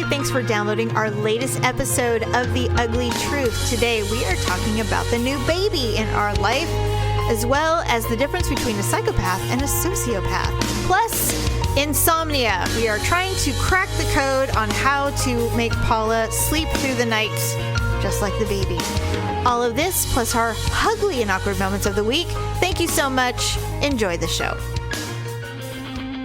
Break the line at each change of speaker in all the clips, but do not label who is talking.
Thanks for downloading our latest episode of The Ugly Truth. Today we are talking about the new baby in our life, as well as the difference between a psychopath and a sociopath. Plus, insomnia. We are trying to crack the code on how to make Paula sleep through the night, just like the baby. All of this, plus our Huglee and Awkward Moments of the week. Thank you so much. Enjoy the show.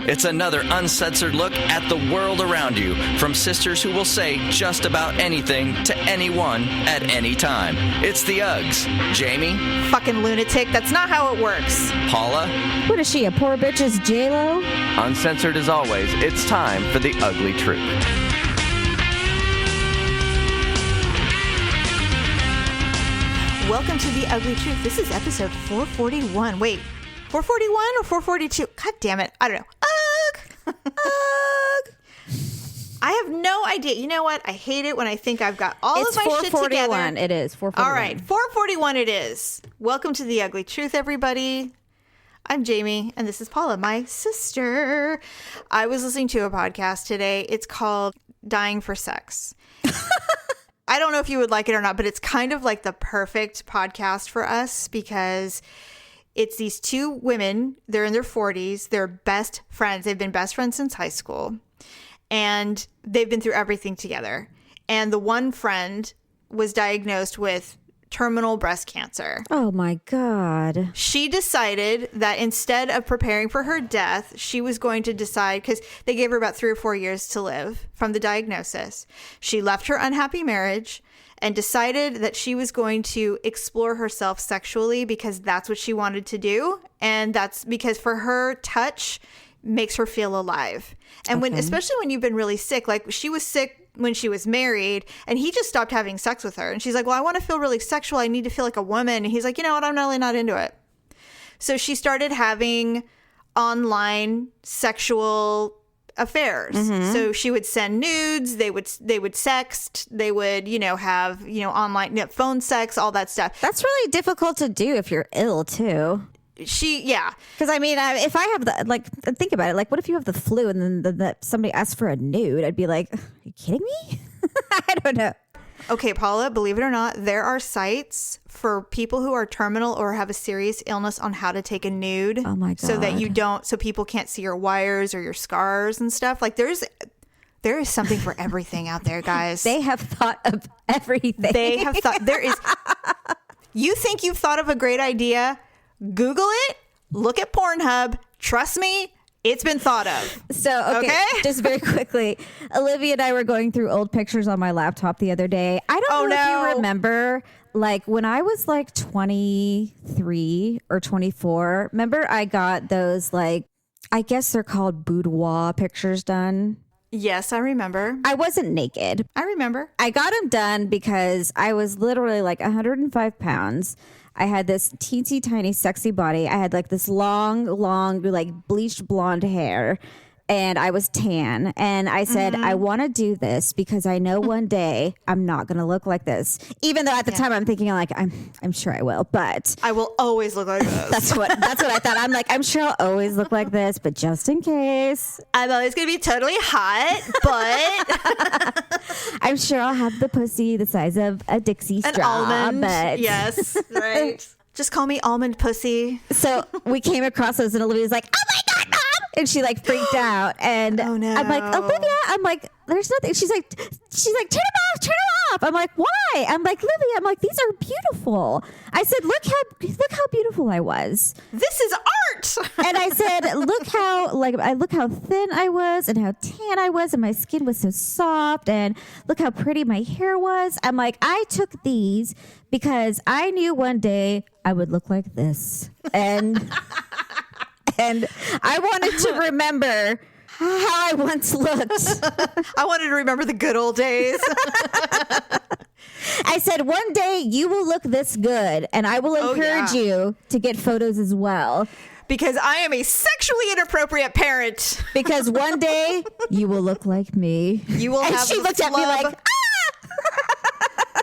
It's another uncensored look at the world around you from sisters who will say just about anything to anyone at any time. It's the Uggs. Jamie?
Fucking lunatic. That's not how it works.
Paula?
What is she, a poor bitch's J-Lo?
Uncensored as always, it's time for the Ugly Truth.
Welcome to the Ugly Truth. This is episode 441. Wait, 441 or 442? God damn it. I don't know. Ugh. Ugh. I have no idea. You know what? I hate it when I think I've got all of my shit together.
It is 441.
All right, 441 it is. Welcome to the Ugly Truth, everybody. I'm Jamie, and this is Paula, my sister. I was listening to a podcast today. It's called Dying for Sex. I don't know if you would like it or not, but it's kind of like the perfect podcast for us because it's these two women. They're in their 40s. They're best friends. They've been best friends since high school. And they've been through everything together. And the one friend was diagnosed with terminal breast cancer.
Oh, my God.
She decided that instead of preparing for her death, she was going to decide, because they gave her about 3 or 4 years to live from the diagnosis. She left her unhappy marriage and decided that she was going to explore herself sexually because that's what she wanted to do. And that's because for her, touch makes her feel alive. And when, especially when you've been really sick, like she was sick when she was married and he just stopped having sex with her. And she's like, well, I want to feel really sexual. I need to feel like a woman. And he's like, you know what? I'm really not into it. So she started having online sexual affairs. Mm-hmm. So she would send nudes, they would sext, they would, have, online phone sex, all that stuff.
That's really difficult to do if you're ill too.
Because
I mean, if I have think about it, like, what if you have the flu and then somebody asks for a nude? I'd be like, are you kidding me? I don't know.
Okay, Paula, believe it or not, there are sites for people who are terminal or have a serious illness on how to take a nude.
Oh my God.
So that so people can't see your wires or your scars and stuff. Like there is something for everything out there, guys.
They have thought of everything.
You think you've thought of a great idea? Google it, look at Pornhub. Trust me, it's been thought of.
So, okay, just very quickly, Olivia and I were going through old pictures on my laptop the other day. I don't know if you remember, like when I was like 23 or 24, remember I got those, like, I guess they're called boudoir pictures done.
Yes, I remember.
I wasn't naked.
I remember.
I got them done because I was literally like 105 pounds. I had this teensy tiny sexy body. I had like this long, like bleached blonde hair, and I was tan. And I said, I want to do this because I know one day I'm not going to look like this. Even though at the time I'm thinking like, I'm sure I will, but
I will always look like this.
That's what I thought. I'm like, I'm sure I'll always look like this, but just in case.
I'm always going to be totally hot, but
I'm sure I'll have the pussy the size of a Dixie straw.
An almond.
But
yes, right. Just call me almond pussy.
So we came across those and Olivia's like, oh my God, Mom! And she like freaked out. And
oh, no.
I'm like, Olivia, I'm like, there's nothing. She's like, turn them off. I'm like, why? I'm like, Olivia, I'm like, these are beautiful. I said, look how beautiful I was.
This is art.
And I said, look how thin I was and how tan I was and my skin was so soft and look how pretty my hair was. I'm like, I took these because I knew one day I would look like this. And I wanted to remember how I once looked.
I wanted to remember the good old days.
I said, one day you will look this good, and I will encourage you to get photos as well.
Because I am a sexually inappropriate parent.
Because one day you will look like me.
You will
and
have
she looked at me like,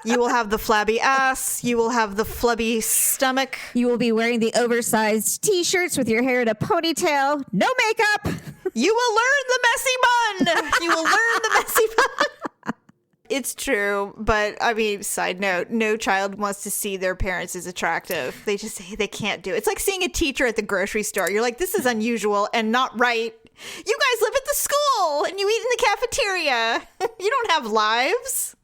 You will have the flabby ass. You will have the flubby stomach.
You will be wearing the oversized t-shirts with your hair in a ponytail. No makeup.
You will learn the messy bun. You will learn the messy bun. It's true, but I mean, side note, no child wants to see their parents as attractive. They just say they can't do it. It's like seeing a teacher at the grocery store. You're like, this is unusual and not right. You guys live at the school and you eat in the cafeteria. You don't have lives.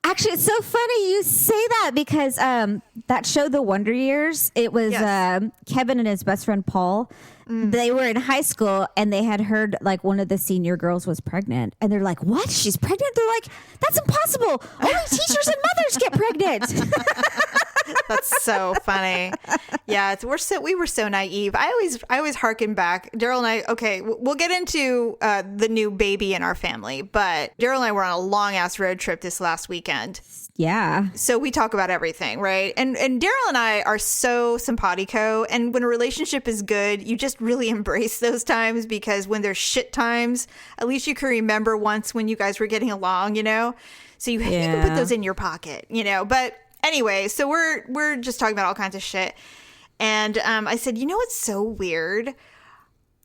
Actually, it's so funny you say that because that show, The Wonder Years, it was Kevin and his best friend Paul. They were in high school and they had heard like one of the senior girls was pregnant. And they're like, what? She's pregnant? They're like, that's impossible. Only teachers and mothers get pregnant.
That's so funny. Yeah, we were so naive. I always harken back. Daryl and I, okay, we'll get into the new baby in our family, but Daryl and I were on a long ass road trip this last weekend.
Yeah.
So we talk about everything, right? And Daryl and I are so simpatico. And when a relationship is good, you just really embrace those times, because when there's shit times, at least you can remember once when you guys were getting along, you know? So you can put those in your pocket, you know? But anyway, so we're just talking about all kinds of shit. And I said, you know what's so weird?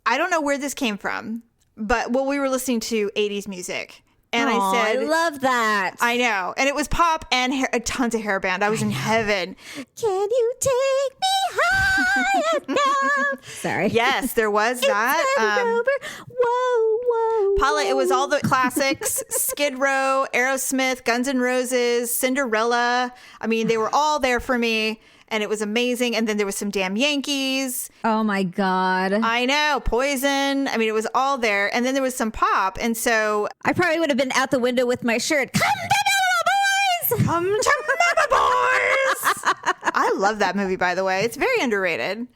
I don't know where this came from, but we were listening to 80s music. And I said,
I love that.
I know. And it was pop and tons of hair band. I was in heaven.
Can you take me higher now? Sorry.
Yes, there was that.
Whoa, whoa.
Paula, it was all the classics. Skid Row, Aerosmith, Guns N' Roses, Cinderella. I mean, they were all there for me. And it was amazing. And then there was some damn Yankees.
Oh, my God.
I know. Poison. I mean, it was all there. And then there was some pop. And so
I probably would have been out the window with my shirt. Come to Mama Boys!
Come to Mama Boys! I love that movie, by the way. It's very underrated.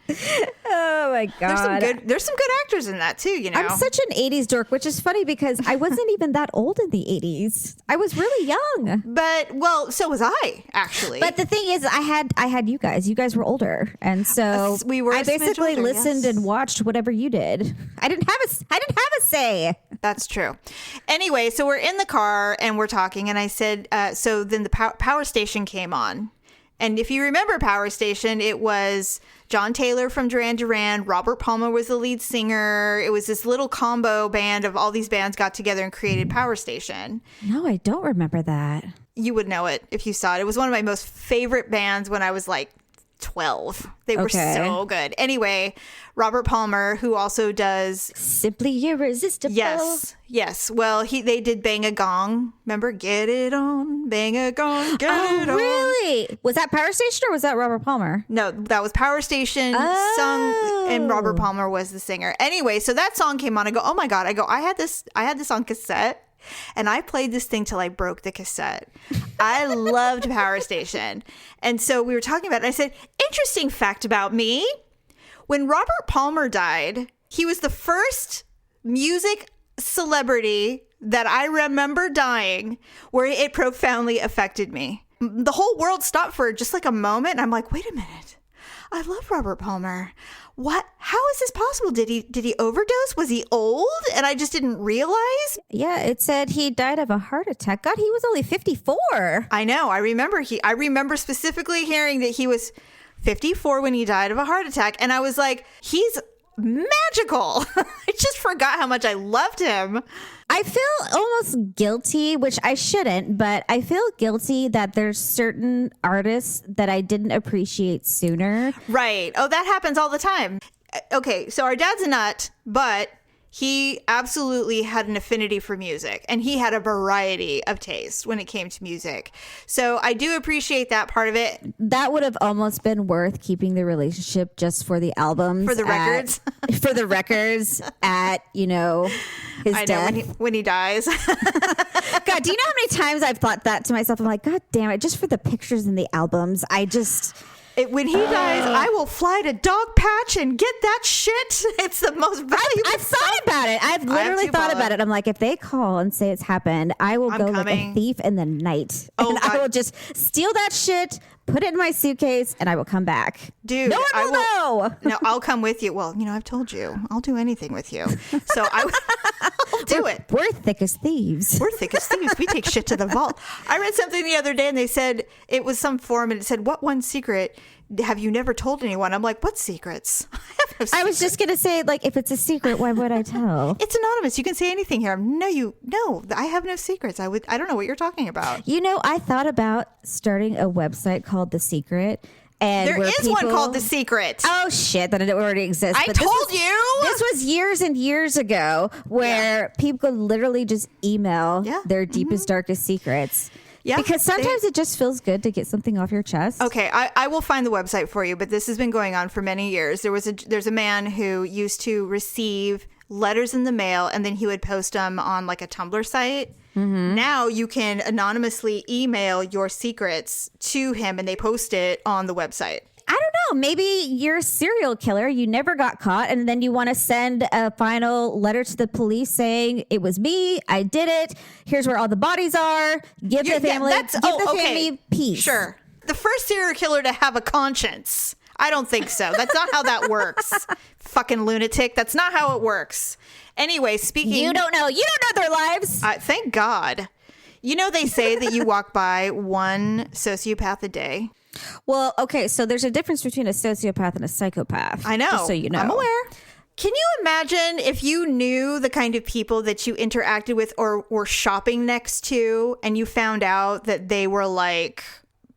Oh, my God.
There's some good actors in that, too, you know.
I'm such an 80s dork, which is funny because I wasn't even that old in the 80s. I was really young.
But, well, so was I, actually.
But the thing is, I had you guys. You guys were older. And so I basically listened and watched whatever you did. I didn't have a say.
That's true. Anyway, so we're in the car and we're talking. And I said, so then the Power Station came on. And if you remember Power Station, it was John Taylor from Duran Duran. Robert Palmer was the lead singer. It was this little combo band of all these bands got together and created Power Station.
No, I don't remember that.
You would know it if you saw it. It was one of my most favorite bands when I was like 12. They were so good. Anyway, Robert Palmer, who also does
Simply Irresistible.
Yes. Well, they did Bang a Gong. Remember? Get it on, bang a gong, get it on.
Really? Was that Power Station or was that Robert Palmer?
No, that was Power Station sung, and Robert Palmer was the singer. Anyway, so that song came on. I go, oh my God. I had this on cassette. And I played this thing till I broke the cassette. I loved Power Station. And so we were talking about it. And I said, interesting fact about me. When Robert Palmer died, he was the first music celebrity that I remember dying where it profoundly affected me. The whole world stopped for just like a moment. And I'm like, wait a minute. I love Robert Palmer. What? How is this possible? Did he overdose? Was he old? And I just didn't realize?
Yeah, it said he died of a heart attack. God, he was only 54.
I know. I remember specifically hearing that he was 54 when he died of a heart attack. And I was like, he's magical. I just forgot how much I loved him.
I feel almost guilty, which I shouldn't, but I feel guilty that there's certain artists that I didn't appreciate sooner.
Right. Oh, that happens all the time. Okay, so our dad's a nut, but he absolutely had an affinity for music, and he had a variety of taste when it came to music. So I do appreciate that part of it.
That would have almost been worth keeping the relationship just for the albums.
For the records.
For the records at, his death.
Know, when he dies.
God, do you know how many times I've thought that to myself? I'm like, God damn it, just for the pictures and the albums.
When he dies, I will fly to Dog Patch and get that shit. It's the most valuable.
I've thought about it. I've literally thought about it. I'm like, if they call and say it's happened, I will go like a thief in the night. And I will just steal that shit, put it in my suitcase, and I will come back.
Dude,
no one will know.
No, I'll come with you. Well, I've told you. I'll do anything with you. So I'll do it.
We're thick as thieves.
We're thick as thieves. We take shit to the vault. I read something the other day, and they said it was some forum, and it said, what one secret have you never told anyone? I'm like, what secrets? I have no secrets.
I was just going to say, like, if it's a secret, why would I tell?
It's anonymous. You can say anything here. No, I have no secrets. I don't know what you're talking about.
You know, I thought about starting a website called The Secret. And
there is one called The Secret.
Oh, shit. Then it already exists.
I told you.
This was years and years ago where people could literally just email their deepest, darkest secrets. Yeah. Because sometimes it just feels good to get something off your chest.
Okay. I will find the website for you, but this has been going on for many years. There's a man who used to receive letters in the mail, and then he would post them on like a Tumblr site. Mm-hmm. Now you can anonymously email your secrets to him, and they post it on the website.
I don't know. Maybe you're a serial killer. You never got caught. And then you want to send a final letter to the police saying, it was me. I did it. Here's where all the bodies are. Give the family family peace.
Sure. The first serial killer to have a conscience. I don't think so. That's not how that works. Fucking lunatic. That's not how it works. Anyway, speaking...
You don't know their lives.
Thank God. You know, they say that you walk by one sociopath a day.
Well, okay, so there's a difference between a sociopath and a psychopath.
I know.
Just so you know.
I'm aware. Can you imagine if you knew the kind of people that you interacted with or were shopping next to, and you found out that they were like...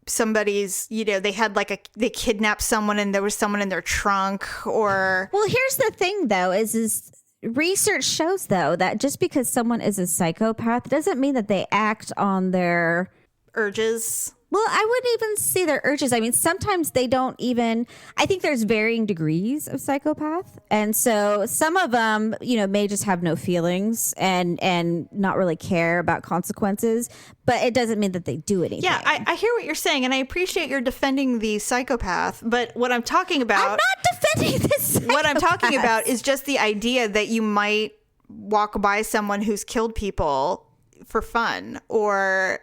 somebody's, they had they kidnapped someone and there was someone in their trunk or...
Well, here's the thing though, is research shows though that just because someone is a psychopath doesn't mean that they act on their
urges.
Well, I wouldn't even say their urges. I mean, sometimes they don't even... I think there's varying degrees of psychopath. And so some of them, may just have no feelings and not really care about consequences. But it doesn't mean that they do anything.
Yeah, I hear what you're saying. And I appreciate you're defending the psychopath. But what I'm talking about...
I'm not defending this psychopath.
What I'm talking about is just the idea that you might walk by someone who's killed people for fun or...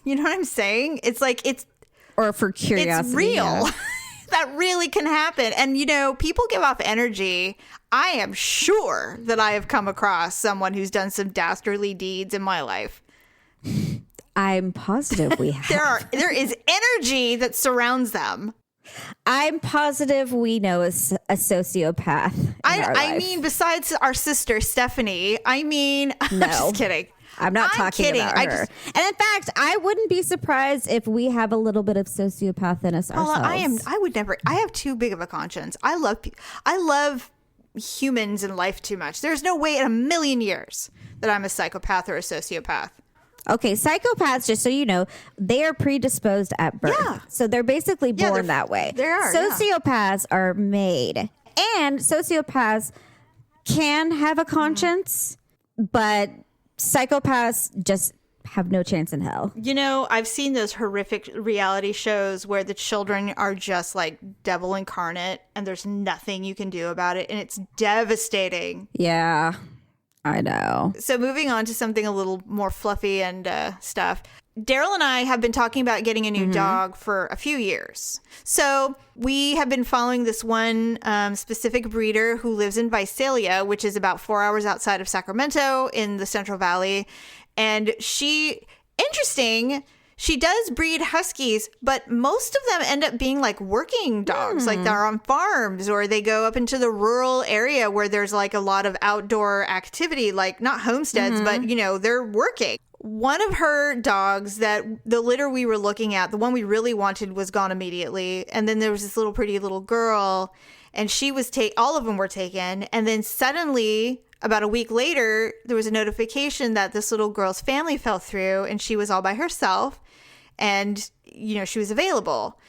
You know what I'm saying? It's like
or for curiosity.
It's real.
Yeah.
That really can happen. And, people give off energy. I am sure that I have come across someone who's done some dastardly deeds in my life.
I'm positive we have.
There is energy that surrounds them.
I'm positive we know a sociopath.
I mean, besides our sister, Stephanie, no. I'm just kidding.
I'm not talking about her. And in fact, I wouldn't be surprised if we have a little bit of sociopath in us ourselves.
I would never. I have too big of a conscience. I love humans and life too much. There's no way in a million years that I'm a psychopath or a sociopath.
Okay, psychopaths, just so you know, they are predisposed at birth. Yeah. So they're basically born that way.
They are.
Sociopaths are made. And sociopaths can have a conscience, but psychopaths just have no chance in hell.
I've seen those horrific reality shows where the children are just like devil incarnate and there's nothing you can do about it. And it's devastating.
Yeah, I know.
So moving on to something a little more fluffy and stuff. Daryl and I have been talking about getting a new dog for a few years. So we have been following this one specific breeder who lives in Visalia, which is about 4 hours outside of Sacramento in the Central Valley. And she does breed huskies, but most of them end up being like working dogs. Like they're on farms or they go up into the rural area where there's like a lot of outdoor activity, like not homesteads, but they're working. One of her dogs that the litter we were looking at, the one we really wanted, was gone immediately. And then there was this little pretty little girl and she was all of them were taken. And then suddenly about a week later, there was a notification that this little girl's family fell through and she was all by herself and, she was available.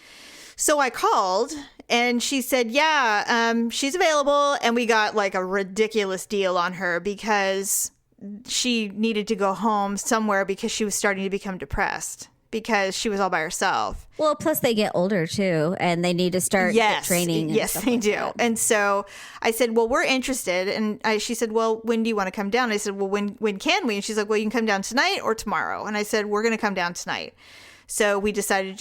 So I called and she said, she's available. And we got like a ridiculous deal on her because she needed to go home somewhere because she was starting to become depressed because she was all by herself.
Well, plus they get older too and they need to start training.
Yes, they do. That. And so I said, well, we're interested. And she said, well, when do you want to come down? I said, well, when can we? And she's like, well, you can come down tonight or tomorrow. And I said, we're going to come down tonight. So we decided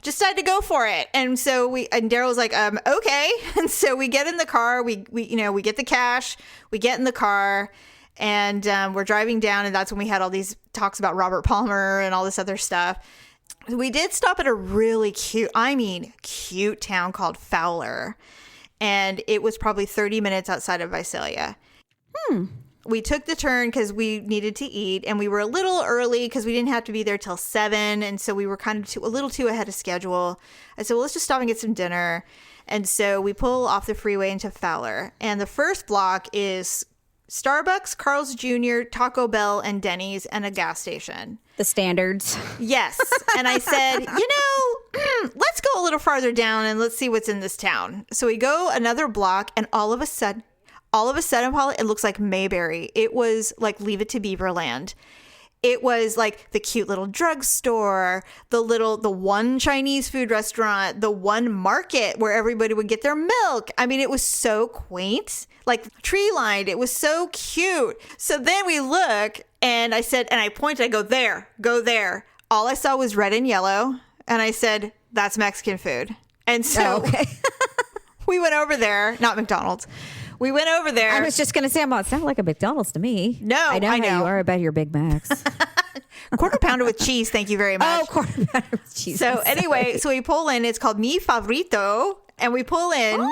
decided to go for it. And so and Daryl was like, okay. And so we get in the car, we get the cash, we get in the car. And we're driving down, and that's when we had all these talks about Robert Palmer and all this other stuff. We did stop at a really cute town called Fowler. And it was probably 30 minutes outside of Visalia. We took the turn because we needed to eat, and we were a little early because we didn't have to be there till 7, and so we were kind of a little too ahead of schedule. I said, well, let's just stop and get some dinner. And so we pull off the freeway into Fowler, and the first block is Starbucks, Carl's Jr., Taco Bell, and Denny's, and a gas station.
The standards.
Yes. And I said, let's go a little farther down and let's see what's in this town. So we go another block, and all of a sudden, Paula, it looks like Mayberry. It was like Leave It to Beaverland. It was like the cute little drugstore, the one Chinese food restaurant, the one market where everybody would get their milk. I mean, it was so quaint, like tree lined. It was so cute. So then we look, and I said, and I pointed, I go there. All I saw was red and yellow. And I said, that's Mexican food. And so we went over there, not McDonald's. We went over there.
I was just going to say, it's not like a McDonald's to me.
No,
I know how you are about your Big Macs.
Quarter pounder with cheese. Thank you very much.
Oh, quarter pounder with cheese.
So anyway, so we pull in. It's called Mi Favorito. And we pull in.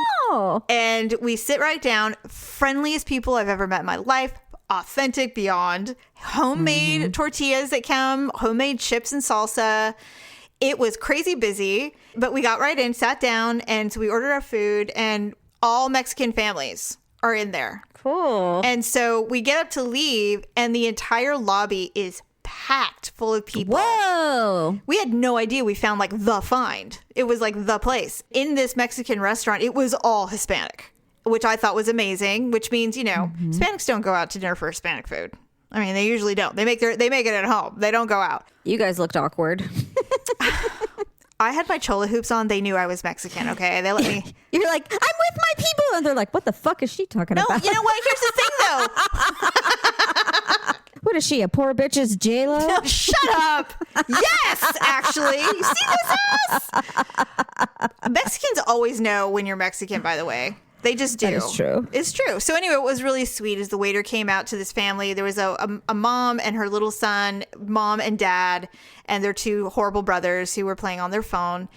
And we sit right down. Friendliest people I've ever met in my life. Authentic beyond. Homemade tortillas that come. Homemade chips and salsa. It was crazy busy. But we got right in, sat down. And so we ordered our food. And all Mexican families are in there.
Cool.
And so we get up to leave, and the entire lobby is packed full of people.
Whoa.
We had no idea we found like the find. It was like the place. In this Mexican restaurant, it was all Hispanic, which I thought was amazing, which means, Hispanics don't go out to dinner for Hispanic food. I mean, they usually don't. They make it at home. They don't go out.
You guys looked awkward.
I had my chola hoops on. They knew I was Mexican, okay? They let me...
You're like, I'm with my people. And they're like, what the fuck is she talking about?
No, you know what? Here's the thing, though.
What is she, a poor bitch's J-Lo?
No, shut up. Yes, actually. You see this ass? Mexicans always know when you're Mexican, by the way. They just do.
That is true.
It's true. So anyway, what was really sweet is the waiter came out to this family. There was a mom and her little son, mom and dad, and their two horrible brothers who were playing on their phone.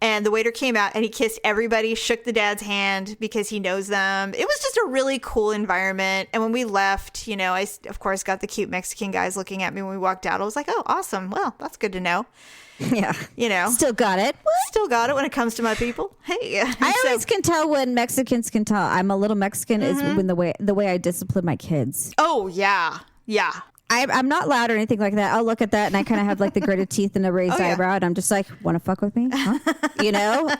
And the waiter came out and he kissed everybody, shook the dad's hand because he knows them. It was just a really cool environment. And when we left, I, of course, got the cute Mexican guys looking at me when we walked out. I was like, oh, awesome. Well, that's good to know.
Yeah. Still got it. What?
Still got it when it comes to my people. Hey.
I always can tell when Mexicans can tell I'm a little Mexican is when the way I discipline my kids.
Oh, yeah. Yeah.
I'm not loud or anything like that. I'll look at that and I kind of have like the gritted teeth and a raised eyebrow, and I'm just like, want to fuck with me? Huh?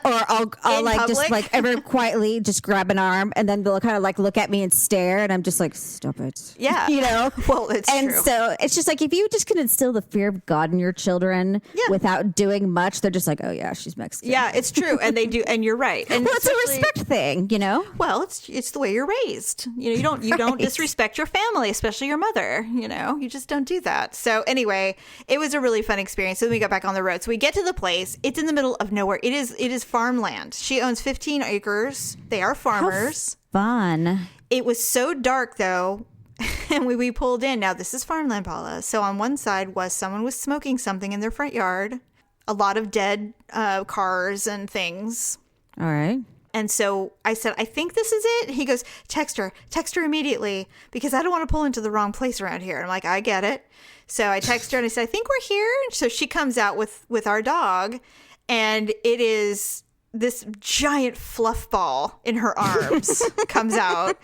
Or I'll like
public?
just like ever quietly just grab an arm, and then they'll kind of like look at me and stare, and I'm just like, stop it.
Yeah. Well, it's
and
true.
so it's just like if you just can instill the fear of God in your children without doing much, they're just like, oh yeah, she's Mexican.
Yeah, it's true, and they do, and you're right. And
well, it's a respect thing,
Well, it's the way you're raised. You don't disrespect your family, especially your mother. You just don't do that. So anyway, it was a really fun experience. So then we got back on the road. So we get to the place. It's in the middle of nowhere. It is farmland. She owns 15 acres. They are farmers.
How fun.
It was so dark though. And we pulled in. Now this is farmland, Paula. So on one side someone was smoking something in their front yard. A lot of dead cars and things.
All right.
And so I said, I think this is it. He goes, text her immediately because I don't want to pull into the wrong place around here. I'm like, I get it. So I text her and I said, I think we're here. And so she comes out with our dog, and it is this giant fluff ball in her arms comes out.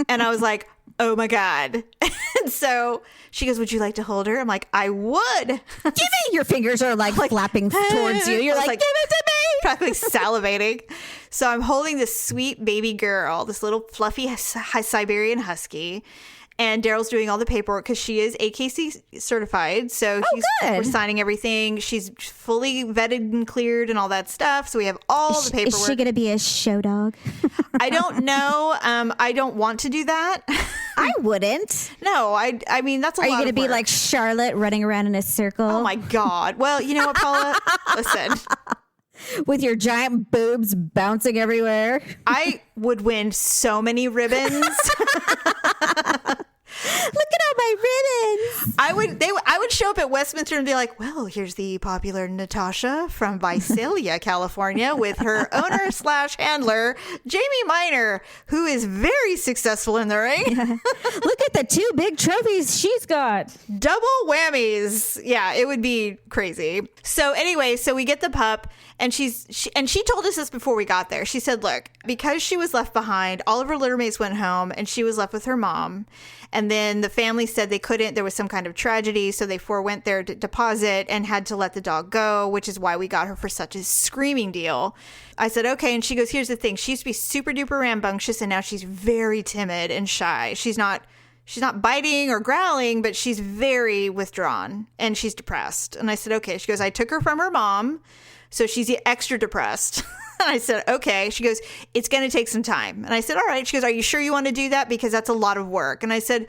And I was like, oh my God. And so she goes, would you like to hold her? I'm like, I would.
Give it. Your fingers are like flapping towards you. You're like, give it to me.
Practically salivating. So I'm holding this sweet baby girl, this little fluffy Siberian husky. And Daryl's doing all the paperwork because she is AKC certified. So we're signing everything. She's fully vetted and cleared and all that stuff. So we have all the paperwork.
Is she going to be a show dog?
I don't know. I don't want to do that.
I wouldn't.
No, I mean, that's a lot of work.
Are you going to be like Charlotte running around in a circle?
Oh my God. Well, you know what, Paula? Listen.
With your giant boobs bouncing everywhere.
I would win so many ribbons.
Look at all my ribbons.
I would show up at Westminster and be like, well, here's the popular Natasha from Visalia, California, with her owner / handler, Jamie Minor, who is very successful in the ring.
Yeah. Look at the 2 big trophies she's got.
Double whammies. Yeah, it would be crazy. So anyway, so we get the pup, and she told us this before we got there. She said, look, because she was left behind, all of her littermates went home, and she was left with her mom. And then the family said they couldn't. There was some kind of tragedy, so they forewent their deposit and had to let the dog go, which is why we got her for such a screaming deal. I said, okay. And she goes, here's the thing. She used to be super duper rambunctious, and now she's very timid and shy. She's not biting or growling, but she's very withdrawn, and she's depressed. And I said, okay. She goes, I took her from her mom, so she's extra depressed. And I said, okay. She goes, it's going to take some time. And I said, all right. She goes, are you sure you want to do that? Because that's a lot of work. And I said,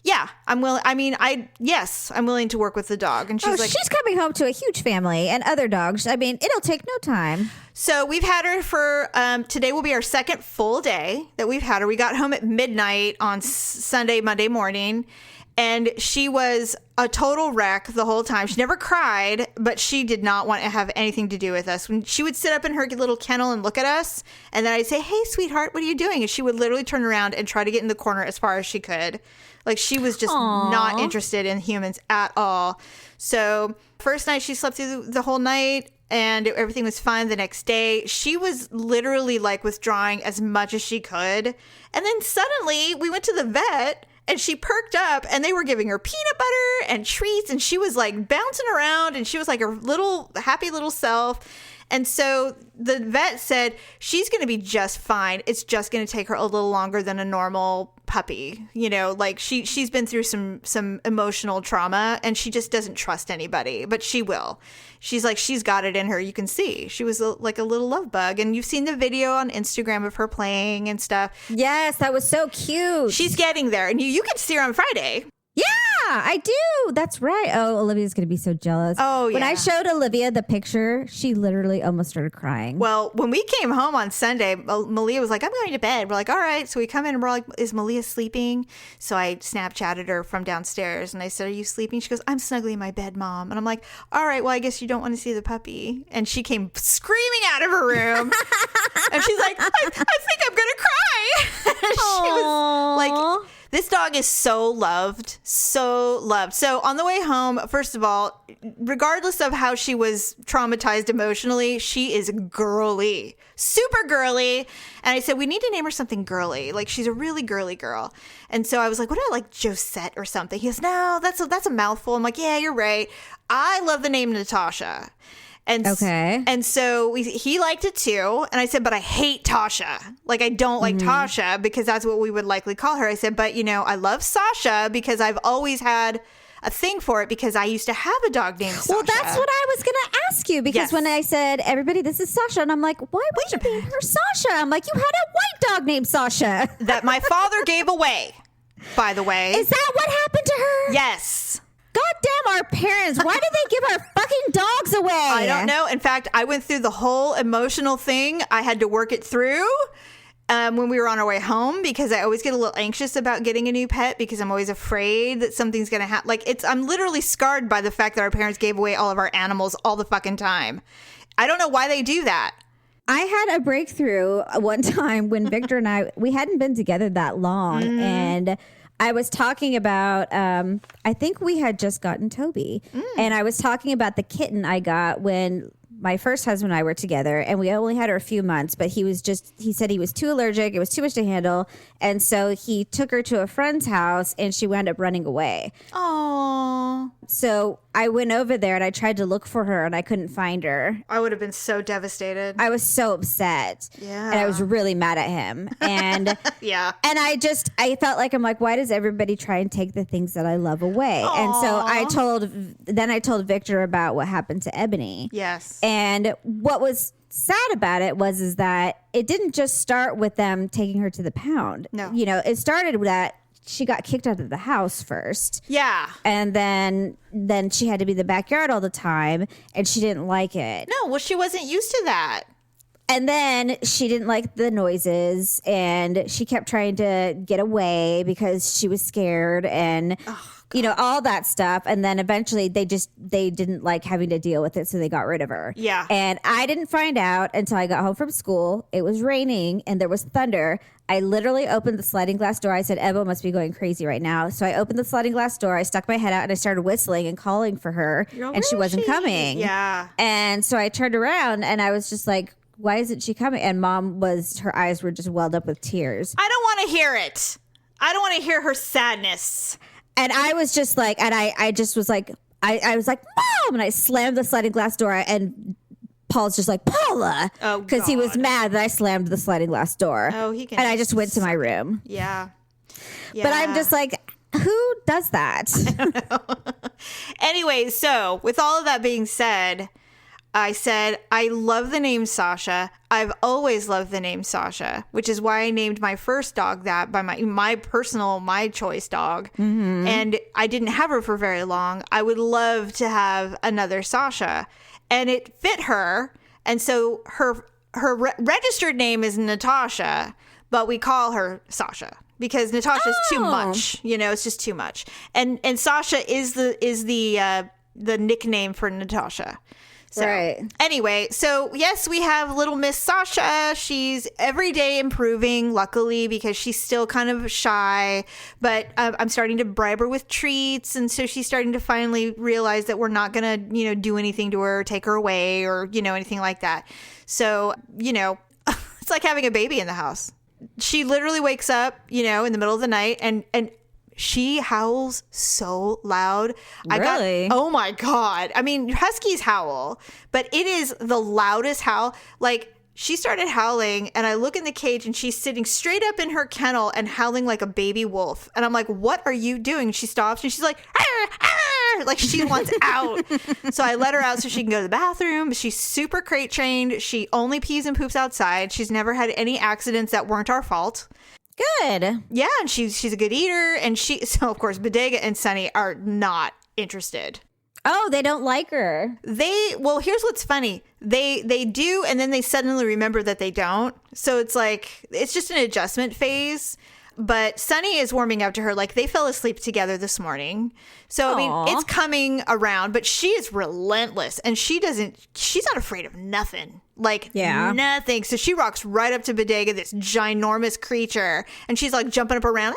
yeah, I'm willing. I mean, yes, I'm willing to work with the dog. And she's like,
she's coming home to a huge family and other dogs. I mean, it'll take no time.
So we've had her for, today will be our second full day that we've had her. We got home at midnight on Monday morning. And she was a total wreck the whole time. She never cried, but she did not want to have anything to do with us. When she would sit up in her little kennel and look at us, and then I'd say, hey, sweetheart, what are you doing? And she would literally turn around and try to get in the corner as far as she could. Like, she was just not interested in humans at all. So first night she slept through the whole night, and everything was fine. The next day, she was literally like withdrawing as much as she could. And then suddenly we went to the vet, and she perked up, and they were giving her peanut butter and treats, and she was like bouncing around, and she was like a little happy little self. And so the vet said she's going to be just fine. It's just going to take her a little longer than a normal puppy. You know, like she's been through some emotional trauma, and she just doesn't trust anybody, but she will. She's like, she's got it in her. You can see she was like a little love bug, and you've seen the video on Instagram of her playing and stuff.
Yes, that was so cute.
She's getting there, and you can see her on Friday.
Yeah, I do. That's right. Oh, Olivia's going to be so jealous.
Oh, yeah.
When I showed Olivia the picture, she literally almost started crying.
Well, when we came home on Sunday, Malia was like, I'm going to bed. We're like, all right. So we come in and we're like, is Malia sleeping? So I Snapchatted her from downstairs and I said, are you sleeping? She goes, I'm snugly in my bed, Mom. And I'm like, all right, well, I guess you don't want to see the puppy. And she came screaming out of her room. And she's like, I think I'm going to cry. She was like... This dog is so loved, so loved. So on the way home, first of all, regardless of how she was traumatized emotionally, she is girly, super girly. And I said, we need to name her something girly. Like, she's a really girly girl. And so I was like, what about like Josette or something? He goes, no, that's a mouthful. I'm like, yeah, you're right. I love the name Natasha. And
okay.
And so he liked it too. And I said, but I hate Tasha. Like, I don't like Tasha because that's what we would likely call her. I said, but I love Sasha because I've always had a thing for it because I used to have a dog named Sasha.
Well, that's what I was going to ask you because when I said, everybody, this is Sasha. And I'm like, why would you name her Sasha? I'm like, you had a white dog named Sasha.
That my father gave away, by the way.
Is that what happened to her?
Yes.
God damn our parents. Why did they give our fucking dogs away?
I don't know. In fact, I went through the whole emotional thing. I had to work it through when we were on our way home because I always get a little anxious about getting a new pet because I'm always afraid that something's going to happen. Like, I'm literally scarred by the fact that our parents gave away all of our animals all the fucking time. I don't know why they do that.
I had a breakthrough one time when Victor and we hadn't been together that long and I was talking about, I think we had just gotten Toby. And I was talking about the kitten I got when my first husband and I were together. And we only had her a few months, but he said he was too allergic. It was too much to handle. And so he took her to a friend's house and she wound up running away.
Aww.
So I went over there and I tried to look for her and I couldn't find her.
I would have been so devastated.
I was so upset.
Yeah.
And I was really mad at him. And
yeah.
And I felt like, I'm like, why does everybody try and take the things that I love away? Aww. And so I told Victor about what happened to Ebony.
Yes.
And what was sad about it was that it didn't just start with them taking her to the pound.
No.
It started with that she got kicked out of the house first.
Yeah.
And then she had to be in the backyard all the time and she didn't like it.
No, well, she wasn't used to that.
And then she didn't like the noises and she kept trying to get away because she was scared. And you know, all that stuff. And then eventually they didn't like having to deal with it. So they got rid of her.
Yeah.
And I didn't find out until I got home from school. It was raining and there was thunder. I literally opened the sliding glass door. I said, Evo must be going crazy right now. So I opened the sliding glass door. I stuck my head out and I started whistling and calling for her. And she wasn't coming.
Yeah.
And so I turned around and I was just like, why isn't she coming? And Mom her eyes were just welled up with tears.
I don't want to hear it. I don't want to hear her sadness.
And I was just like, and I just was like, I was like, Mom! And I slammed the sliding glass door and Paul's just like, Paula!
Oh,
because he was mad that I slammed the sliding glass door.
Oh, he can.
And I just went to my room.
Yeah.
But I'm just like, who does that?
Anyway, so with all of that being said, I said, I love the name Sasha. I've always loved the name Sasha, which is why I named my first dog that by my choice dog. Mm-hmm. And I didn't have her for very long. I would love to have another Sasha. And it fit her. And so her registered name is Natasha, but we call her Sasha because Natasha's too much. You know, it's just too much. And Sasha is the nickname for Natasha. So,
right.
Anyway, so yes, we have little Miss Sasha. She's every day improving, luckily, because she's still kind of shy. But I'm starting to bribe her with treats. And so she's starting to finally realize that we're not going to, do anything to her, take her away or, anything like that. So, it's like having a baby in the house. She literally wakes up, in the middle of the night and she howls so loud.
Really?
Oh my God. I mean, huskies howl, but it is the loudest howl. Like, she started howling and I look in the cage and she's sitting straight up in her kennel and howling like a baby wolf. And I'm like, what are you doing? She stops and she's like, arr, arr! Like she wants out. So I let her out so she can go to the bathroom. She's super crate trained. She only pees and poops outside. She's never had any accidents that weren't our fault.
Good.
Yeah, and she's a good eater, and so of course Bodega and Sunny are not interested.
Oh, they don't like her.
Well, here's what's funny. They do, and then they suddenly remember that they don't. So it's like it's just an adjustment phase. But Sunny is warming up to her. Like, they fell asleep together this morning. So, I mean, it's coming around, but she is relentless. And she's not afraid of nothing. Like, nothing. So she rocks right up to Bodega, this ginormous creature. And she's like jumping up around.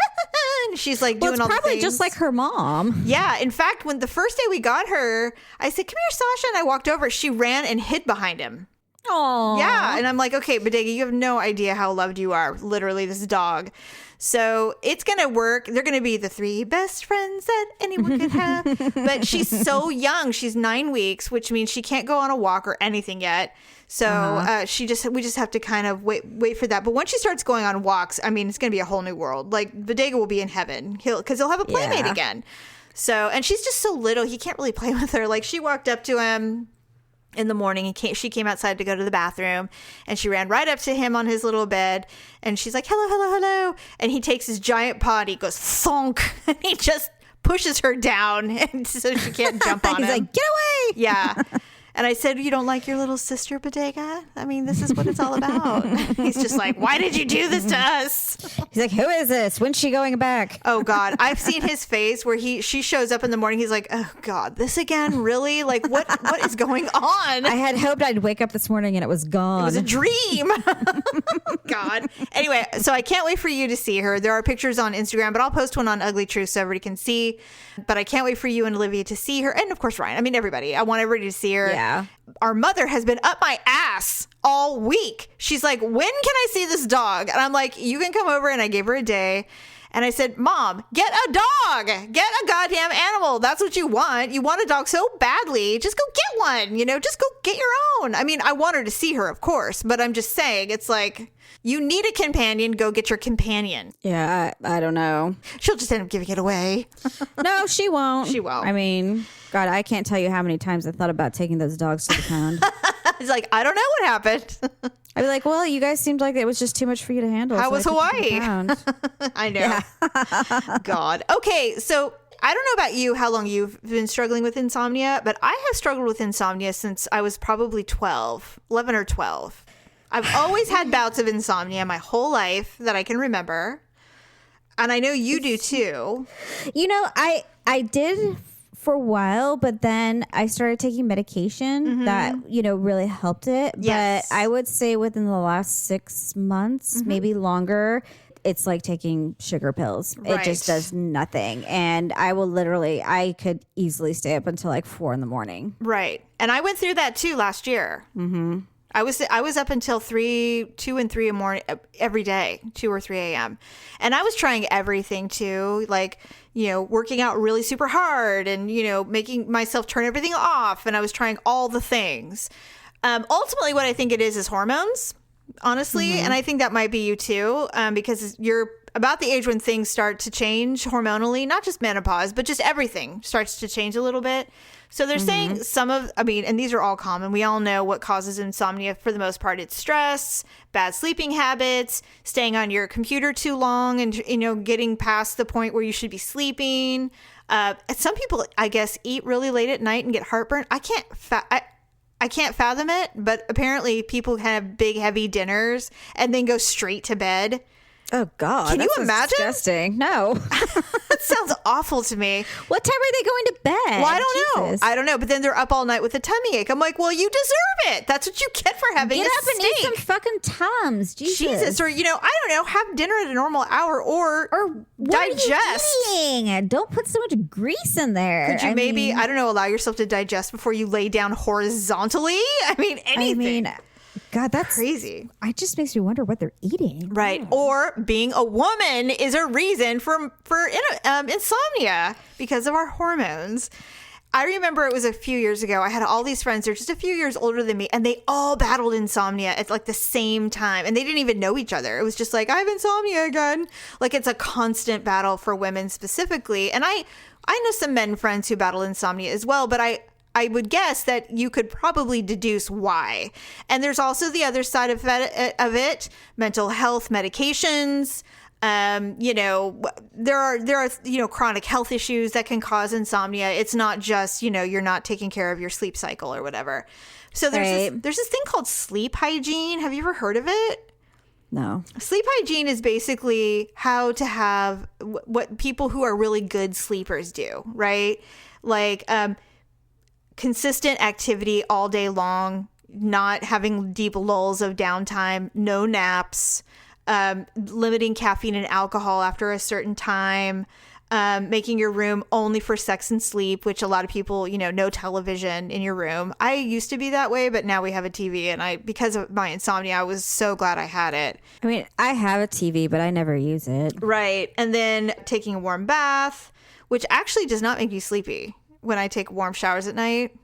And she's like doing all the things.
It's probably just like her mom.
Yeah. In fact, when the first day we got her, I said, come here, Sasha. And I walked over. She ran and hid behind him.
Oh.
Yeah. And I'm like, okay, Bodega, you have no idea how loved you are. Literally, this dog. So it's going to work. They're going to be the 3 best friends that anyone could have. But she's so young. She's 9 weeks, which means she can't go on a walk or anything yet. So we just have to kind of wait for that. But once she starts going on walks, I mean, it's going to be a whole new world. Like, Bodega will be in heaven because he'll have a playmate again. So, and she's just so little. He can't really play with her. Like, she walked up to him in the morning, she came outside to go to the bathroom, and she ran right up to him on his little bed, and she's like, hello, hello, hello. And he takes his giant paw and he goes thonk, and he just pushes her down, and so she can't jump on him.
He's like, get away.
Yeah. And I said, you don't like your little sister, Bodega? I mean, this is what it's all about. He's just like, why did you do this to us?
He's like, who is this? When's she going back?
Oh, God. I've seen his face where she shows up in the morning. He's like, oh, God, this again? Really? Like, what is going on?
I had hoped I'd wake up this morning and it was gone.
It was a dream. God. Anyway, so I can't wait for you to see her. There are pictures on Instagram, but I'll post one on Ugly Truth so everybody can see. But I can't wait for you and Olivia to see her. And, of course, Ryan. I mean, everybody. I want everybody to see her.
Yeah.
Our mother has been up my ass all week. She's like, when can I see this dog? And I'm like, you can come over. And I gave her a day. And I said, Mom, get a dog. Get a goddamn animal. That's what you want. You want a dog so badly. Just go get one. Just go get your own. I mean, I want her to see her, of course. But I'm just saying, it's like, you need a companion. Go get your companion.
Yeah, I don't know.
She'll just end up giving it away.
No, she won't.
She won't.
I mean, God, I can't tell you how many times I thought about taking those dogs to the pound.
It's like, I don't know what happened.
I'd be like, well, you guys seemed like it was just too much for you to handle.
How was Hawaii? I know.
Yeah.
God. Okay, so I don't know about you, how long you've been struggling with insomnia, but I have struggled with insomnia since I was probably 11 or 12. I've always had bouts of insomnia my whole life that I can remember. And I know you do too.
I did for a while, but then I started taking medication that, really helped it.
Yes.
But I would say within the last 6 months, maybe longer, it's like taking sugar pills. It just does nothing. And I could easily stay up until like 4 a.m.
Right. And I went through that too last year. Mm-hmm. I was up until 2 and 3 in the morning every day, 2 or 3 a.m. And I was trying everything too, like, working out really super hard and, making myself turn everything off. And I was trying all the things. Ultimately, what I think it is hormones, honestly. And I think that might be you too, because you're about the age when things start to change hormonally, not just menopause, but just everything starts to change a little bit. So they're saying and these are all common. We all know what causes insomnia for the most part. It's stress, bad sleeping habits, staying on your computer too long and, getting past the point where you should be sleeping. Some people, I guess, eat really late at night and get heartburn. I can't fathom it, but apparently people can have big, heavy dinners and then go straight to bed.
Oh, God.
Can you imagine?
Disgusting. No.
That sounds awful to me.
What time are they going to bed?
Well, I don't know. But then they're up all night with a tummy ache. I'm like, well, you deserve it. That's what you get for having a steak.
Get up and eat some fucking Tums. Jesus.
Or, I don't know, have dinner at a normal hour or digest.
What are you eating? Don't put so much grease in there.
Could you maybe, allow yourself to digest before you lay down horizontally? Anything.
God, that's
crazy.
It just makes me wonder what they're eating.
Right. Yeah. Or being a woman is a reason for insomnia because of our hormones. I remember it was a few years ago. I had all these friends. They're just a few years older than me, and they all battled insomnia at like the same time. And they didn't even know each other. It was just like, I have insomnia again. Like it's a constant battle for women specifically. And I know some men friends who battle insomnia as well, but I would guess that you could probably deduce why. And there's also the other side of it, mental health medications. There are chronic health issues that can cause insomnia. It's not just, you're not taking care of your sleep cycle or whatever. So there's this thing called sleep hygiene. Have you ever heard of it?
No.
Sleep hygiene is basically how to have what people who are really good sleepers do, right? Like, consistent activity all day long, not having deep lulls of downtime, no naps, limiting caffeine and alcohol after a certain time, making your room only for sex and sleep, which a lot of people, no television in your room. I used to be that way, but now we have a TV, and because of my insomnia, I was so glad I had it.
I have a TV, but I never use it.
Right. And then taking a warm bath, which actually does not make me sleepy when I take warm showers at night.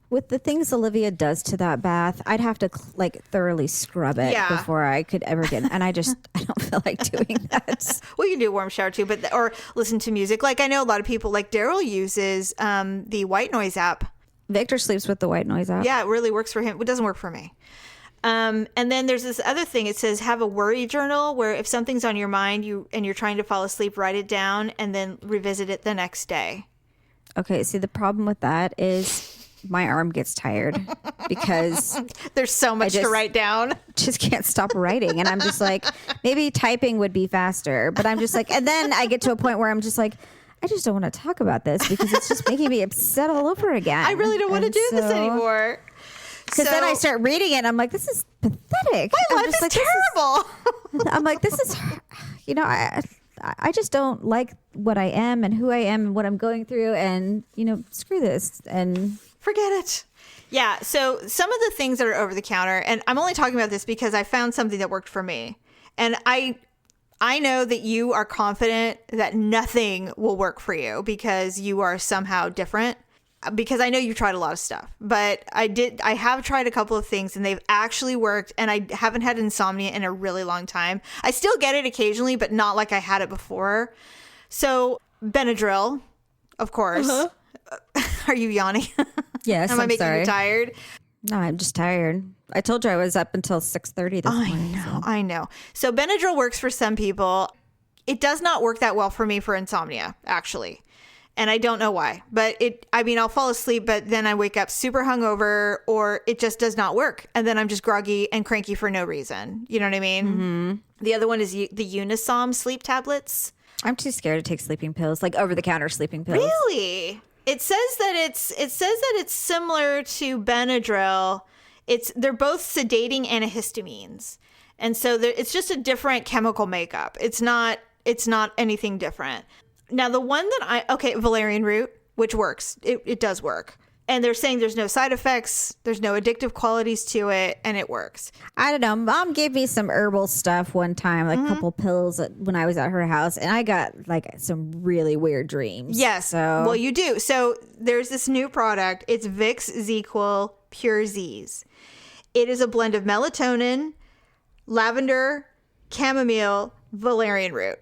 With the things Olivia does to that bath, I'd have to thoroughly scrub it before I could ever get. And I don't feel like doing that.
Well, you can do a warm shower too, or listen to music. Like I know a lot of people, like Daryl uses the white noise app.
Victor sleeps with the white noise app.
Yeah, it really works for him. It doesn't work for me. And then there's this other thing. It says have a worry journal where if something's on your mind and you're trying to fall asleep, write it down and then revisit it the next day.
Okay, see, the problem with that is my arm gets tired because
there's so much to write down.
Just can't stop writing. And I'm just like, maybe typing would be faster. But I'm just like, and then I get to a point where I'm just like, I just don't want to talk about this because it's just making me upset all over again.
I really don't want to do this anymore.
Because then I start reading it and I'm like, this is pathetic.
My life is terrible.
I'm like, this is, I just don't like what I am and who I am and what I'm going through and, screw this and
forget it. Yeah. So some of the things that are over the counter, and I'm only talking about this because I found something that worked for me. And I know that you are confident that nothing will work for you because you are somehow different. Because I know you've tried a lot of stuff, but I have tried a couple of things and they've actually worked, and I haven't had insomnia in a really long time. I still get it occasionally, but not like I had it before. So Benadryl, of course. Uh-huh. Are you yawning?
Yes.
Am I making you tired?
No, I'm just tired. I told you I was up until 6:30 this morning.
I know. So Benadryl works for some people. It does not work that well for me for insomnia, actually. And I don't know why, but I'll fall asleep, but then I wake up super hungover or it just does not work. And then I'm just groggy and cranky for no reason. You know what I mean? Mm-hmm. The other one is the Unisom sleep tablets.
I'm too scared to take sleeping pills, like over-the-counter sleeping pills.
Really? It says that it's similar to Benadryl. They're both sedating antihistamines, and so it's just a different chemical makeup. It's not anything different. Now the one that valerian root, which works. It does work. And they're saying there's no side effects, there's no addictive qualities to it, and it works.
I don't know. Mom gave me some herbal stuff one time, like a couple pills when I was at her house, and I got like some really weird dreams.
Yes. Well, you do. So there's this new product. It's Vicks ZzzQuil Pure Z's. It is a blend of melatonin, lavender, chamomile, valerian root.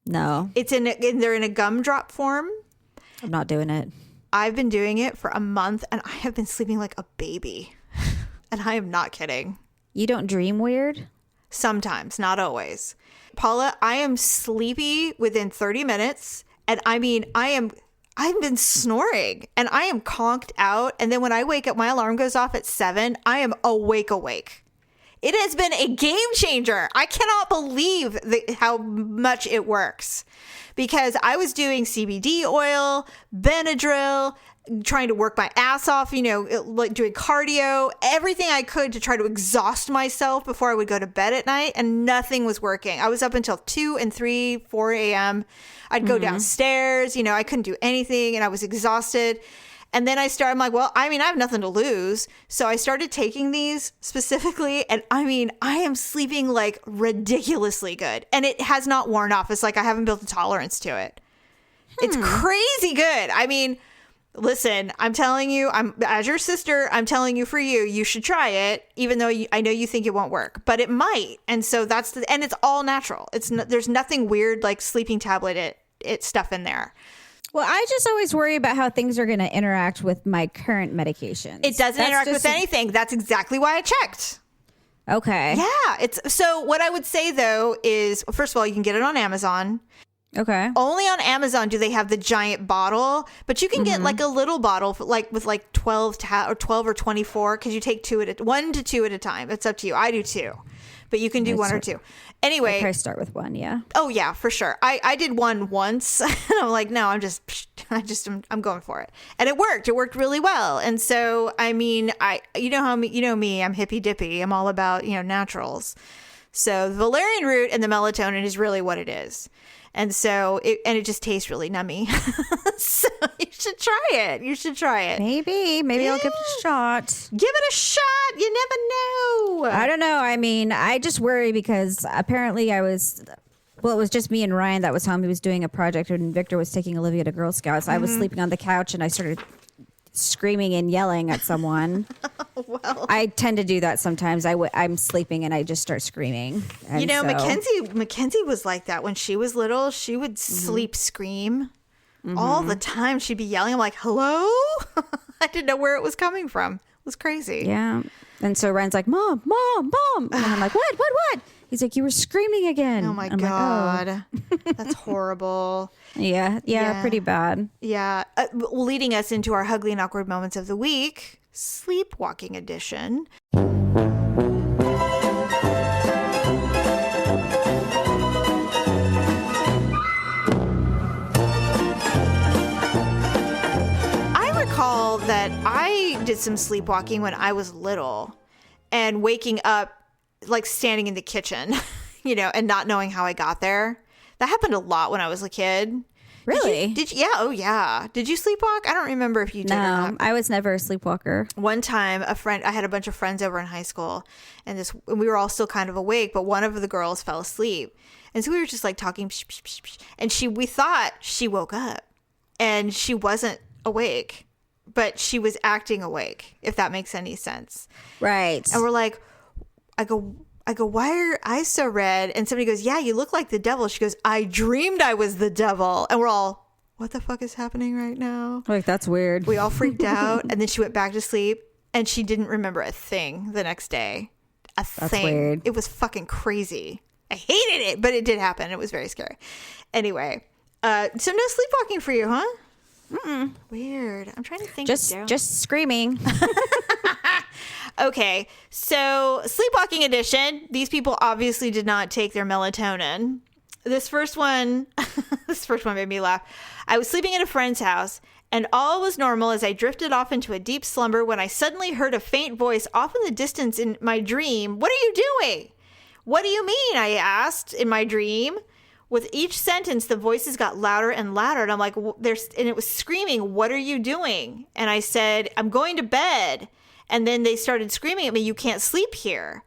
No.
They're in a gumdrop form.
I'm not doing it.
I've been doing it for a month, and I have been sleeping like a baby. And I am not kidding.
You don't dream weird?
Sometimes, not always. Paula, I am sleepy within 30 minutes. And I mean, I've been snoring, and I am conked out. And then when I wake up, my alarm goes off at 7. I am awake. It has been a game changer. I cannot believe how much it works. Because I was doing CBD oil, Benadryl, trying to work my ass off, like doing cardio, everything I could to try to exhaust myself before I would go to bed at night, and nothing was working. I was up until 2 and 3, 4 a.m. I'd go downstairs, I couldn't do anything, and I was exhausted. And then I'm like, well, I have nothing to lose. So I started taking these specifically. And I am sleeping like ridiculously good. And it has not worn off. It's like I haven't built a tolerance to it. It's crazy good. Listen, I'm telling you, as your sister, I'm telling you you should try it, even though I know you think it won't work, but it might. And so and it's all natural. There's nothing weird like sleeping tablet stuff in there.
Well, I just always worry about how things are going to interact with my current medications.
It doesn't interact with anything. That's exactly why I checked.
Okay.
Yeah. So what I would say, though, is, first of all, you can get it on Amazon.
Okay.
Only on Amazon do they have the giant bottle, but you can get like a little bottle with like 12 or 24, because you take 1 to 2 at a time. It's up to you. I do 2. But you can do 1 or 2. Anyway.
I start with 1, yeah.
Oh, yeah, for sure. I did 1 once. And I'm like, no, I'm going for it. And it worked. It worked really well. And so, you know me, I'm hippy dippy. I'm all about, naturals. So the valerian root and the melatonin is really what it is. And so it just tastes really nummy. So you should try it. Maybe
I'll give it a shot.
Give it a shot. You never know.
I don't know. I just worry because apparently it was just me and Ryan that was home. He was doing a project, and Victor was taking Olivia to Girl Scouts. I was sleeping on the couch, and I started screaming and yelling at someone. Well, I tend to do that sometimes. I'm sleeping and I just start screaming. And
Mackenzie was like that when she was little. She would sleep scream all the time. She'd be yelling. I'm like, hello? I didn't know where it was coming from. It was crazy.
Yeah. And so Ryan's like, Mom. And I'm like, what? He's like, you were screaming again.
Oh my God. Like, oh. That's horrible.
Yeah, pretty bad.
Yeah. Leading us into our Huglee and Awkward Moments of the Week, Sleepwalking Edition. I recall that I did some sleepwalking when I was little, and waking up like standing in the kitchen, and not knowing how I got there. That happened a lot when I was a kid.
Really?
Did you? Yeah. Oh, yeah. Did you sleepwalk? I don't remember if you did or not.
No, I was never a sleepwalker.
One time, I had a bunch of friends over in high school, and we were all still kind of awake, but one of the girls fell asleep. And so we were just like talking, and we thought she woke up, and she wasn't awake, but she was acting awake, if that makes any sense.
Right.
And we're like, I go, why are your eyes so red? And somebody goes, yeah, you look like the devil. She goes, I dreamed I was the devil. And we're all, what the fuck is happening right now?
Like, that's weird.
We all freaked out. And then she went back to sleep, and she didn't remember a thing the next day. That's
weird.
It was fucking crazy. I hated it, but it did happen. It was very scary. Anyway, so no sleepwalking for you, huh?
Mm-mm.
Weird. I'm trying to think.
Just screaming.
Okay, so Sleepwalking Edition. These people obviously did not take their melatonin. This first one made me laugh. I was sleeping at a friend's house, and all was normal as I drifted off into a deep slumber when I suddenly heard a faint voice off in the distance in my dream. What are you doing? What do you mean? I asked in my dream. With each sentence, the voices got louder and louder. And I'm like, and it was screaming, what are you doing? And I said, I'm going to bed. And then they started screaming at me, you can't sleep here.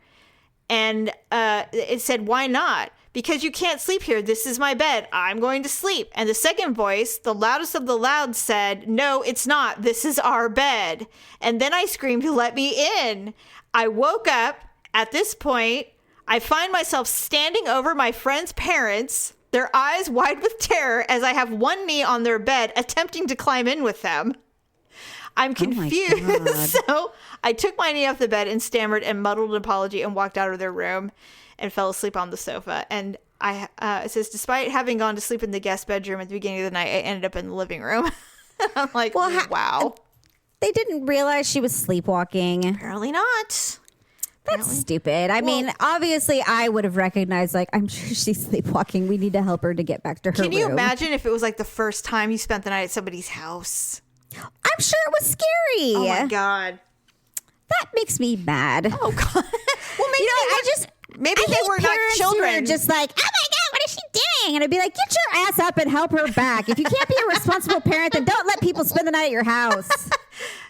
And it said, why not? Because you can't sleep here. This is my bed. I'm going to sleep. And the second voice, the loudest of the loud, said, no, it's not. This is our bed. And then I screamed, let me in. I woke up. At this point, I find myself standing over my friend's parents, their eyes wide with terror as I have one knee on their bed, attempting to climb in with them. I'm confused. So I took my knee off the bed and stammered and muddled an apology and walked out of their room and fell asleep on the sofa. And it says, despite having gone to sleep in the guest bedroom at the beginning of the night, I ended up in the living room. I'm like, well, wow.
They didn't realize she was sleepwalking.
Apparently not.
That's stupid. I mean, obviously, I would have recognized, like, I'm sure she's sleepwalking. We need to help her to get back to her room.
Can you imagine if it was like the first time you spent the night at somebody's house?
I'm sure it was scary.
Oh, my God.
That makes me mad.
Oh, God. Well, maybe
I
they were not children.
Who are just like, oh, my God, what is she doing? And I'd be like, get your ass up and help her back. If you can't be a responsible parent, then don't let people spend the night at your house.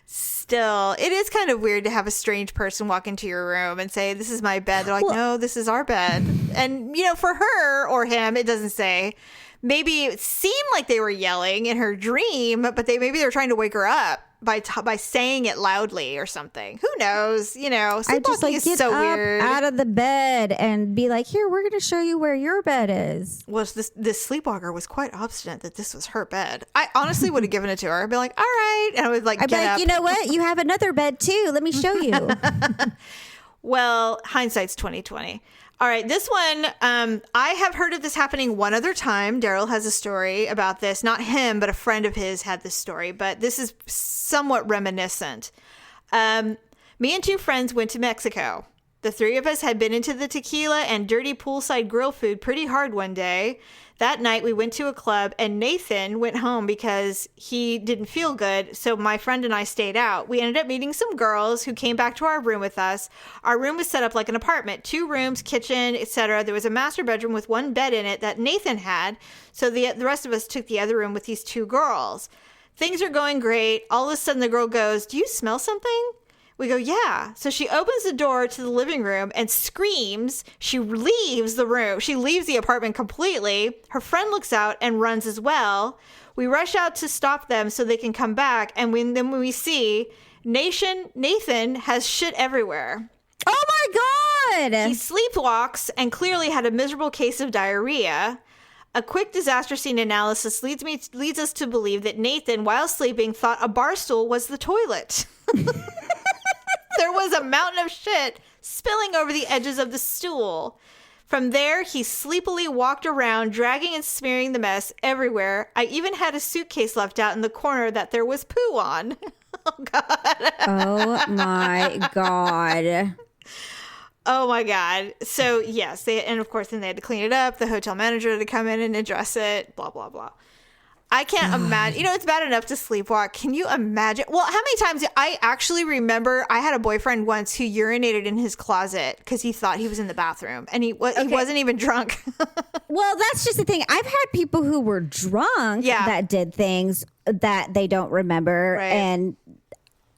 Still, it is kind of weird to have a strange person walk into your room and say, this is my bed. They're like, no, this is our bed. And, for her or him, it doesn't say. Maybe it seemed like they were yelling in her dream, but maybe they're trying to wake her up by saying it loudly or something. Who knows? Sleepwalking is
get
so
up
weird.
Out of the bed and be like, here, we're going to show you where your bed is.
Well, this sleepwalker was quite obstinate that this was her bed. I honestly would have given it to her. I'd be like, all right. And I would
I'd be like,
up.
you know what? You have another bed too. Let me show you.
Well, hindsight's 20/20. All right, this one, I have heard of this happening one other time. Daryl has a story about this. Not him, but a friend of his had this story. But this is somewhat reminiscent. Me and two friends went to Mexico. The three of us had been into the tequila and dirty poolside grill food pretty hard one day. That night, we went to a club, and Nathan went home because he didn't feel good, so my friend and I stayed out. We ended up meeting some girls who came back to our room with us. Our room was set up like an apartment, 2 rooms, kitchen, etc. There was a master bedroom with 1 bed in it that Nathan had, so the rest of us took the other room with these 2 girls. Things are going great. All of a sudden, the girl goes, do you smell something? We go, yeah. So she opens the door to the living room and screams. She leaves the room. She leaves the apartment completely. Her friend looks out and runs as well. We rush out to stop them so they can come back. And then when we see Nathan has shit everywhere.
Oh, my God.
He sleepwalks and clearly had a miserable case of diarrhea. A quick disaster scene analysis leads us to believe that Nathan, while sleeping, thought a bar stool was the toilet. There was a mountain of shit spilling over the edges of the stool. From there, he sleepily walked around, dragging and smearing the mess everywhere. I even had a suitcase left out in the corner that there was poo on. Oh, God.
Oh, my God.
Oh, my God. So, yes. And, of course, then they had to clean it up. The hotel manager had to come in and address it. Blah, blah, blah. I can't imagine. It's bad enough to sleepwalk. Can you imagine? Well, how many times I actually remember I had a boyfriend once who urinated in his closet because he thought he was in the bathroom and he wasn't even drunk.
Well, that's just the thing. I've had people who were drunk that did things that they don't remember.
Right.
And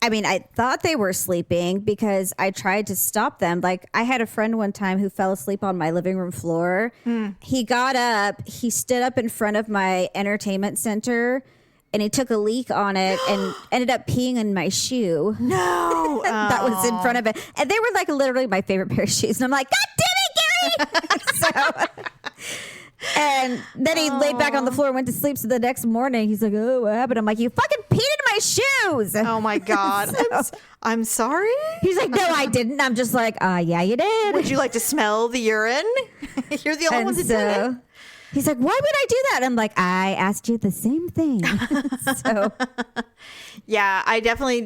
I mean, I thought they were sleeping because I tried to stop them. Like, I had a friend one time who fell asleep on my living room floor. He got up, he stood up in front of my entertainment center, and he took a leak on it and ended up peeing in my shoe.
No.
That was in front of it. And they were like literally my favorite pair of shoes. And I'm like, God damn it, Gary! And then he laid back on the floor and went to sleep. So the next morning, he's like, oh, what happened? I'm like, you fucking peed in my shoes.
Oh, my God. I'm sorry?
He's like, no, I didn't. I'm just like, yeah, you did.
Would you like to smell the urine? You're the only one that did it.
He's like, why would I do that? I'm like, I asked you the same thing. So,
yeah, I definitely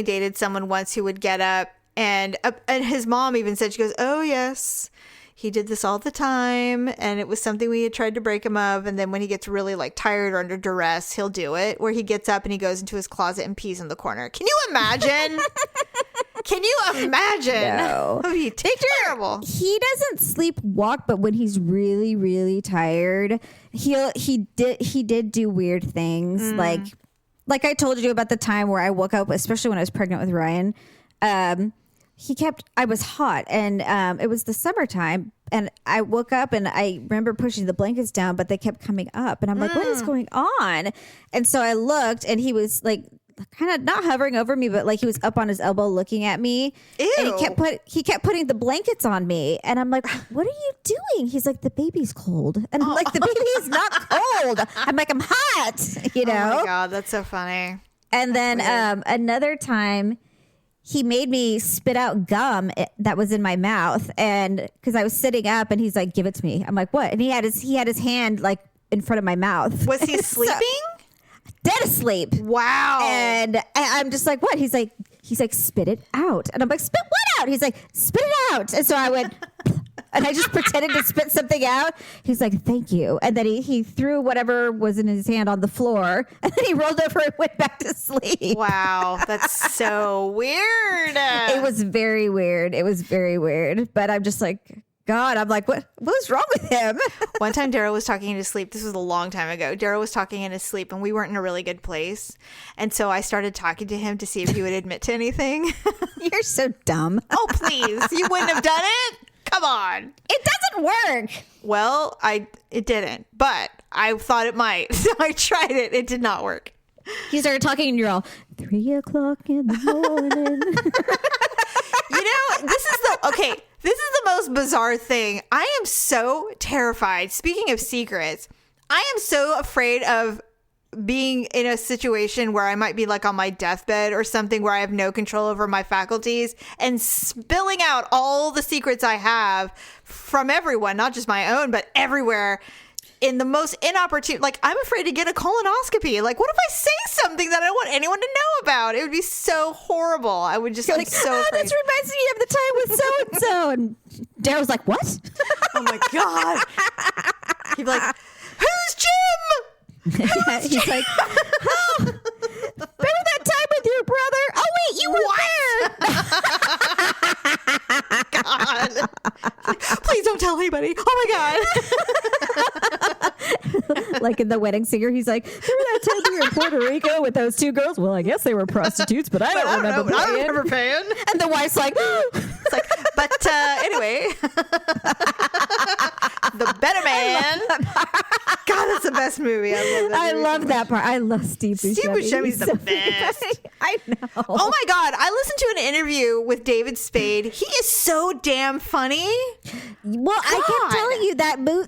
dated someone once who would get up and his mom even said, she goes, oh, yes. he did this all the time, and it was something we had tried to break him of. And then when he gets really like tired or under duress, he'll do it, where he gets up and he goes into his closet and pees in the corner. Can you imagine? Can you imagine?
No.
He'd take terrible.
He doesn't sleepwalk, but when he's really, really tired, he did do weird things. Like I told you about the time where I woke up, especially when I was pregnant with Ryan. I was hot, and it was the summertime, and I woke up and I remember pushing the blankets down, but they kept coming up, and I'm like, what is going on? And so I looked, and he was like kind of not hovering over me, but like he was up on his elbow looking at me.
Ew.
And he kept putting the blankets on me, and I'm like, what are you doing? He's like, the baby's cold, and I'm like, the baby is not cold. I'm like, I'm hot, you know.
Oh my God, that's so funny.
And then another time, he made me spit out gum that was in my mouth, and because I was sitting up, and he's like, give it to me. I'm like, what? And he had his hand like in front of my mouth.
Was he sleeping?
Dead asleep.
Wow.
And I'm just like, what? He's like, spit it out. And I'm like, spit what out? He's like, spit it out. And so I went, and I just pretended to spit something out. He's like, thank you. And then he threw whatever was in his hand on the floor, and then he rolled over and went back to sleep.
Wow. That's so weird.
It was very weird. But I'm just like, God, I'm like, what was wrong with him?
One time Daryl was talking in his sleep. This was a long time ago. Daryl was talking in his sleep, and we weren't in a really good place. And so I started talking to him to see if he would admit to anything.
You're so dumb.
Oh, please. You wouldn't have done it? Come on.
It doesn't work.
Well, it didn't, but I thought it might. So I tried it. It did not work.
You started talking, and you're all, 3:00 in the morning.
You know, this is the most bizarre thing. I am so terrified. Speaking of secrets, I am so afraid of being in a situation where I might be like on my deathbed or something where I have no control over my faculties and spilling out all the secrets I have from everyone, not just my own, but everywhere. In the most inopportune, like, I'm afraid to get a colonoscopy. Like, what if I say something that I don't want anyone to know about? It would be so horrible. I would just like so afraid.
This reminds me of the time with so-and-so. And Daryl's like, what?
Oh my God. He'd be like, who's Jim?
He's like, oh, remember that time with your brother? Oh, wait, you were there.
God. Please don't tell anybody. Oh my
God. Like in The Wedding Singer, he's like, remember that time you were in Puerto Rico with those two girls? Well, I guess they were prostitutes, but I don't remember paying.
I don't remember paying.
And the wife's like,
it's like, but anyway. The Better Man. God, that's the best movie.
I love that part. I love Steve Buscemi.
Steve Buscemi's the best.
I know.
Oh my God. I listened to an interview with David Spade. He is so damn funny.
Well, I kept telling you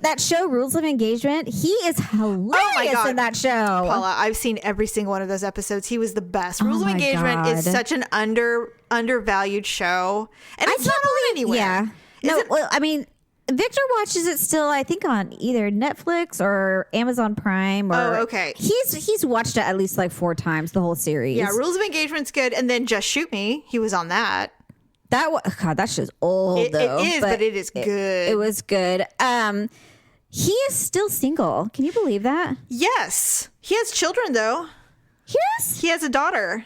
that show, Rules of Engagement, he is hilarious in that show.
Paula, I've seen every single one of those episodes. He was the best. Rules of Engagement is such an undervalued show. And it's not on anywhere.
Yeah. Well, I mean, Victor watches it still, I think, on either Netflix or Amazon Prime. Or
okay.
He's watched it at least like 4 times, the whole series.
Yeah, Rules of Engagement's good. And then Just Shoot Me, he was on that.
God, that's just old, though.
It is, but it is good.
It was good. He is still single. Can you believe that?
Yes. He has children, though.
Yes?
He has a daughter.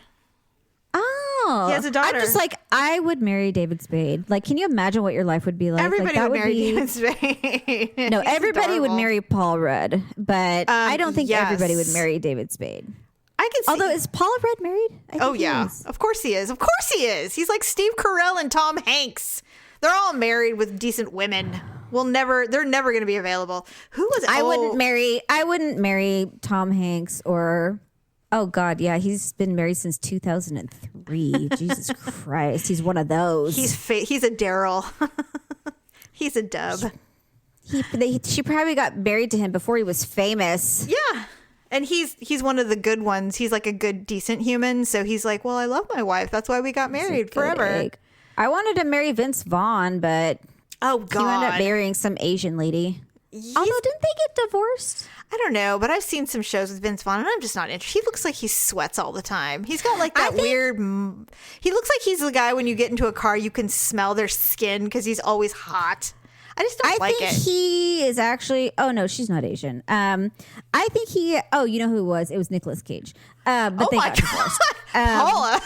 Oh.
He has a daughter.
I'm just like, I would marry David Spade. Like, can you imagine what your life would be like?
Everybody
would
marry David Spade.
No, everybody would marry Paul Rudd, but I don't think
yes.
everybody would marry David Spade.
I can see.
Although, is Paul Rudd married?
Oh, yeah. Of course he is. Of course he is. He's like Steve Carell and Tom Hanks. They're all married with decent women. They're never going to be available. Who was
I wouldn't marry Tom Hanks or... Oh, God, yeah. He's been married since 2003. Jesus Christ. He's one of those.
He's a Daryl. He's a dub.
She probably got married to him before he was famous.
Yeah. And he's one of the good ones. He's like a good, decent human. So he's like, well, I love my wife. That's why we got married forever.
Egg. I wanted to marry Vince Vaughn, but
oh, God.
He wound up marrying some Asian lady. Although, didn't they get divorced?
I don't know, but I've seen some shows with Vince Vaughn, and I'm just not interested. He looks like he sweats all the time. He's got like that weird... He looks like he's the guy when you get into a car, you can smell their skin because he's always hot. I just don't like it.
I think he is actually. Oh no, she's not Asian. I think he. Oh, you know who it was? It was Nicolas Cage. But they got divorced.
Paula,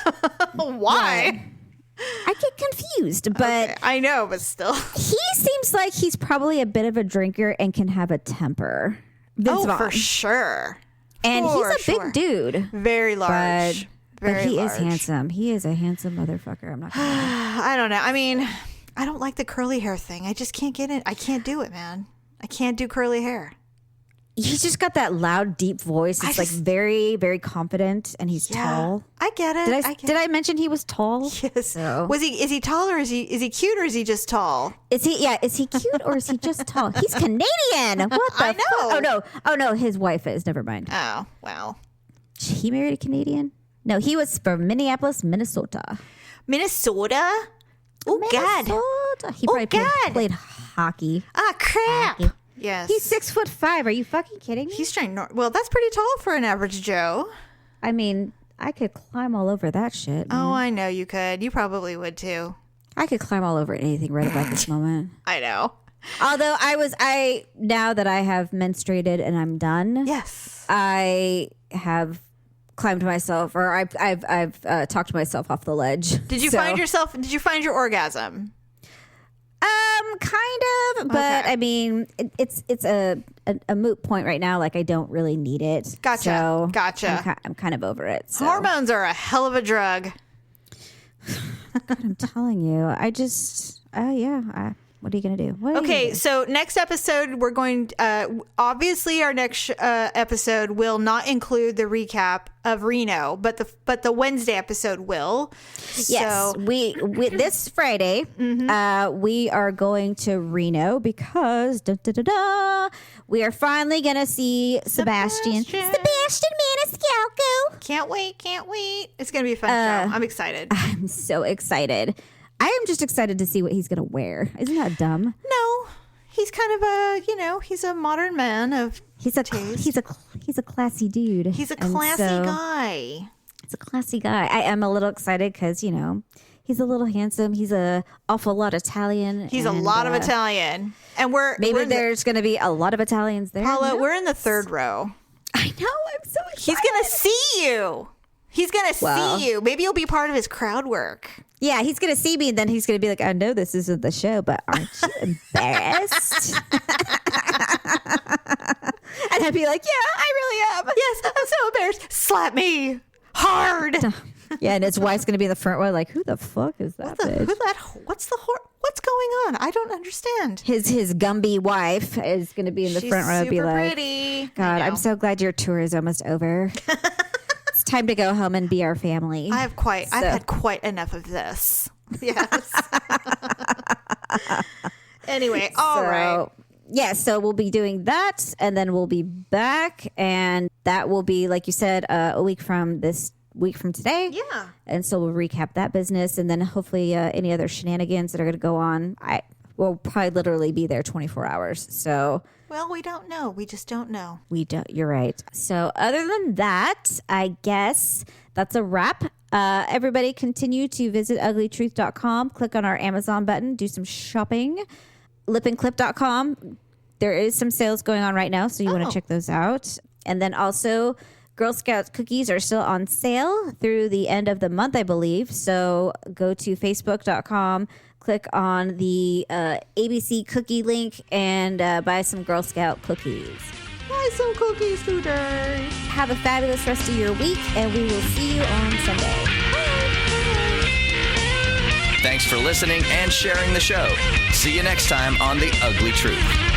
why?
Yeah. I get confused, but
okay, I know, but still,
he seems like he's probably a bit of a drinker and can have a temper. Vince Vaughn.
For sure.
And he's a big dude,
very large.
But he is handsome. He is a handsome motherfucker. I'm not gonna lie.
I don't know. I mean, I don't like the curly hair thing. I just can't get it. I can't do it, man. I can't do curly hair.
He's just got that loud, deep voice. It's like very, very confident, and he's tall.
I get it.
Did I mention he was tall?
Yes. So. Is he tall, or is he cute, or is he just tall?
Is he cute, or is he just tall? He's Canadian. What the fuck? Oh no, his wife is. Never mind.
Oh, well.
He married a Canadian? No, he was from Minneapolis, Minnesota.
Minnesota? Oh God.
He probably played hockey.
Ah, crap. Hockey. Yes.
He's 6'5". Are you fucking kidding me?
He's trying. Well, that's pretty tall for an average Joe.
I mean, I could climb all over that shit. Man.
Oh, I know you could. You probably would too.
I could climb all over anything right about this moment.
I know.
Although now that I have menstruated and I'm done.
Yes.
I have climbed myself, or I've talked myself off the ledge.
Did you find yourself? Did you find your orgasm?
Kind of, but okay. I mean, it's a moot point right now. Like I don't really need it.
Gotcha.
So
gotcha.
I'm kind of over it. So.
Hormones are a hell of a drug.
God, I'm telling you. I just, what are you going to do?
Okay, so next episode, we're going obviously our next episode will not include the recap of Reno, but the Wednesday episode will.
Yes, so. we this Friday, we are going to Reno because we are finally going to see Sebastian Maniscalco.
Can't wait. It's going to be a fun show. I'm excited.
I'm so excited. I am just excited to see what he's going to wear. Isn't that dumb?
No. He's kind of he's a modern man of taste.
He's a classy dude.
He's a classy guy.
He's a classy guy. I am a little excited because, he's a little handsome. He's an awful lot Italian.
He's a lot of Italian. And
there's going to be a lot of Italians there.
Paula, we're in the third row.
I know. I'm so excited.
He's going to see you. He's going to see you. Maybe you'll be part of his crowd work.
Yeah, he's going to see me, and then he's going to be like, I know this isn't the show, but aren't you embarrassed? And I'd be like, yeah, I really am.
Yes, I'm so embarrassed. Slap me hard.
Yeah, and his wife's going to be in the front row like, who the fuck is that bitch?
What's going on? I don't understand.
His Gumby wife is going to be in the front row and be like,
pretty.
God, I'm so glad your tour is almost over. It's time to go home and be our family.
I've had quite enough of this. Yes. Anyway, all right.
Yeah, so we'll be doing that, and then we'll be back, and that will be, like you said, a week from today.
Yeah.
And so we'll recap that business, and then hopefully any other shenanigans that are going to go on. We'll probably literally be there 24 hours. So.
Well, we don't know. We just don't know.
You're right. So other than that, I guess that's a wrap. Everybody continue to visit uglytruth.com. Click on our Amazon button. Do some shopping. Lipandclip.com. There is some sales going on right now, so you want to check those out. And then also, Girl Scout cookies are still on sale through the end of the month, I believe. So go to facebook.com. Click on the ABC cookie link and buy some Girl Scout cookies.
Buy some cookies today.
Have a fabulous rest of your week, and we will see you on Sunday. Bye.
Thanks for listening and sharing the show. See you next time on The Ugly Truth.